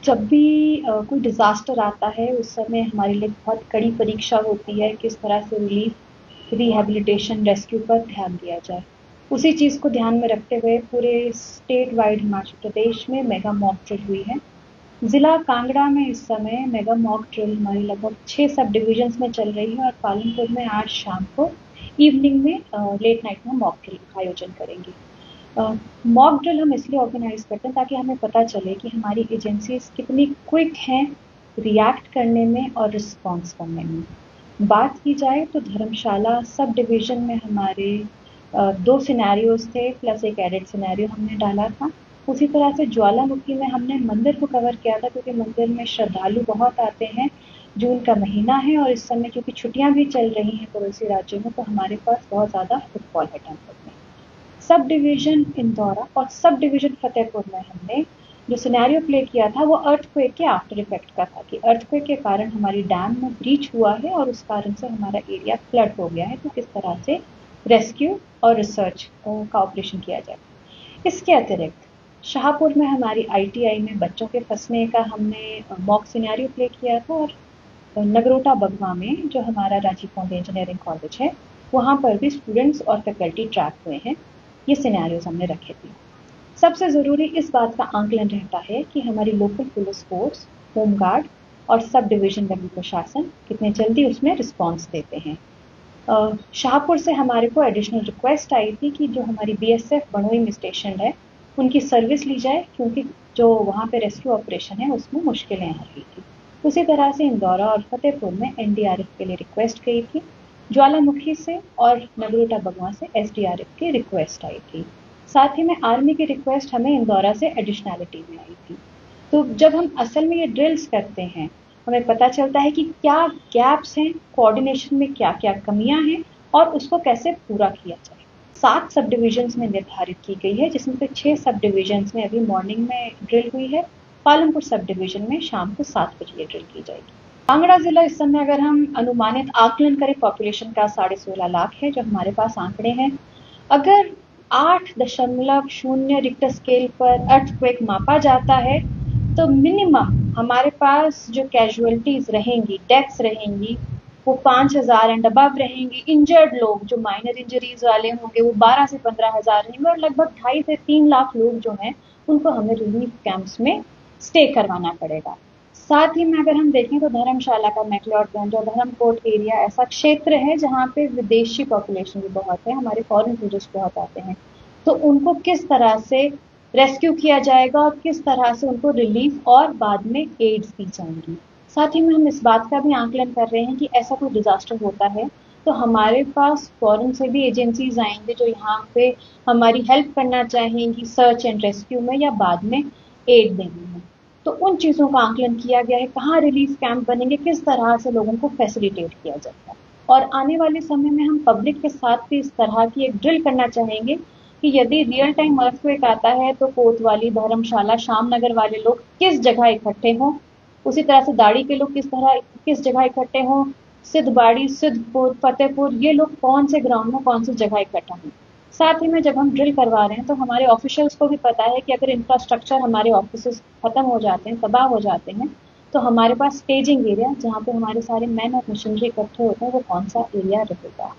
जब भी कोई डिज़ास्टर आता है उस समय हमारे लिए बहुत कड़ी परीक्षा होती है किस तरह से रिलीफ, रिहैबिलिटेशन, रेस्क्यू पर ध्यान दिया जाए। उसी चीज़ को ध्यान में रखते हुए पूरे स्टेट वाइड हिमाचल प्रदेश में मेगा मॉक ड्रिल हुई है। ज़िला कांगड़ा में इस समय मेगा मॉक ड्रिल हमारी लगभग 6 सब डिविजन्स में चल रही है और पालमपुर में आज शाम को इवनिंग में लेट नाइट में मॉक ड्रिल का आयोजन करेंगे। मॉक ड्रिल हम इसलिए ऑर्गेनाइज करते हैं ताकि हमें पता चले कि हमारी एजेंसीज कितनी क्विक हैं रिएक्ट करने में और रिस्पॉन्स करने में। बात की जाए तो धर्मशाला सब डिवीजन में हमारे 2 सिनेरियोज थे प्लस एक एडिड सिनेरियो हमने डाला था। उसी तरह से ज्वालामुखी में हमने मंदिर को कवर किया था क्योंकि मंदिर में श्रद्धालु बहुत आते हैं। जून का महीना है और इस समय क्योंकि छुट्टियां भी चल रही हैं पड़ोसी राज्यों में, तो हमारे पास बहुत ज़्यादा फुटफॉल है टेम्पल में। सब डिवीजन इंदौरा और सब डिवीजन फतेहपुर में हमने जो सिनेरियो प्ले किया था वो अर्थक्वेक के आफ्टर इफेक्ट का था कि अर्थक्वेक के कारण हमारी डैम में ब्रीच हुआ है और उस कारण से हमारा एरिया फ्लड हो गया है, तो किस तरह से रेस्क्यू और रिसर्च का ऑपरेशन किया जाए। इसके अतिरिक्त शाहपुर में हमारी आईटीआई में बच्चों के फंसने का हमने मॉक सिनेरियो प्ले किया था और नगरोटा बगवा में जो हमारा राजीव गांधी इंजीनियरिंग कॉलेज है वहाँ पर भी स्टूडेंट्स और फैकल्टी ट्रैक हुए हैं। ये सिनेरियोज हमने रखे थे। सबसे ज़रूरी इस बात का आंकलन रहता है कि हमारी लोकल पुलिस फोर्स, होमगार्ड और सब डिवीजन लेवल प्रशासन कितने जल्दी उसमें रिस्पॉन्स देते हैं। शाहपुर से हमारे को एडिशनल रिक्वेस्ट आई थी कि जो हमारी बीएसएफ बड़ोई में स्टेशन है उनकी सर्विस ली जाए क्योंकि जो वहाँ पे रेस्क्यू ऑपरेशन है उसमें मुश्किलें आ रही थी। उसी तरह से इंदौरा और फतेहपुर में एनडीआरएफ के लिए रिक्वेस्ट गई थी। ज्वालामुखी से और नगरोटा बगवा से एसडीआरएफ की रिक्वेस्ट आई थी। साथ ही में आर्मी की रिक्वेस्ट हमें इंदौरा से एडिशनैलिटी में आई थी। तो जब हम असल में ये ड्रिल्स करते हैं हमें पता चलता है कि क्या गैप्स हैं, कोऑर्डिनेशन में क्या क्या कमियां हैं और उसको कैसे पूरा किया जाए। 7 सब डिविजन्स में निर्धारित की गई है जिसमें से 6 सब डिविजन्स में अभी मॉर्निंग में ड्रिल हुई है। पालमपुर सब डिविजन में शाम को 7 बजे ये ड्रिल की जाएगी। कांगड़ा जिला इस समय अगर हम अनुमानित आकलन करें पॉपुलेशन का 16.5 लाख है जो हमारे पास आंकड़े हैं। अगर 8.0 रिक्टर स्केल पर अर्थक्वेक मापा जाता है तो मिनिमम हमारे पास जो कैजुअलिटीज रहेंगी, डेथ्स रहेंगी, वो 5,000 एंड अबव रहेंगी। इंजर्ड लोग जो माइनर इंजरीज वाले होंगे वो 12 से 15,000 रहेंगे और लगभग 2.5 से 3 लाख लोग जो हैं उनको हमें रिलीफ कैंप्स में स्टे करवाना पड़ेगा। साथ ही में अगर हम देखें तो धर्मशाला का मैक्लोडगंज और धर्मकोट एरिया ऐसा क्षेत्र है जहाँ पे विदेशी पॉपुलेशन भी बहुत है, हमारे फॉरेन टूरिस्ट बहुत आते हैं, तो उनको किस तरह से रेस्क्यू किया जाएगा और किस तरह से उनको रिलीफ और बाद में एड्स दी जाएंगी। साथ ही में हम इस बात का भी आंकलन कर रहे हैं कि ऐसा कोई डिजास्टर होता है तो हमारे पास फॉरेन से भी एजेंसीज आएंगे जो यहाँ पे हमारी हेल्प करना चाहेंगी सर्च एंड रेस्क्यू में या बाद में एड देने में। तो उन चीज़ों का आंकलन किया गया है, कहाँ रिलीफ कैंप बनेंगे, किस तरह से लोगों को फैसिलिटेट किया जाएगा। और आने वाले समय में हम पब्लिक के साथ भी इस तरह की एक ड्रिल करना चाहेंगे कि यदि रियल टाइम अर्थक्वेक आता है तो कोतवाली, धर्मशाला, श्यामनगर वाले लोग किस जगह इकट्ठे हों, उसी तरह से दाड़ी के लोग किस जगह इकट्ठे हों, सिद्धबाड़ी, सिद्धपुर, फतेहपुर, ये लोग कौन से ग्राउंड में कौन सी जगह इकट्ठा हों। साथ ही में जब हम ड्रिल करवा रहे हैं तो हमारे ऑफिशियल्स को भी पता है कि अगर इंफ्रास्ट्रक्चर हमारे ऑफिस खत्म हो जाते हैं, तबाह हो जाते हैं, तो हमारे पास स्टेजिंग एरिया जहाँ पे हमारे सारे मैन और मशीनरी इकट्ठे होते हैं वो कौन सा एरिया रहेगा।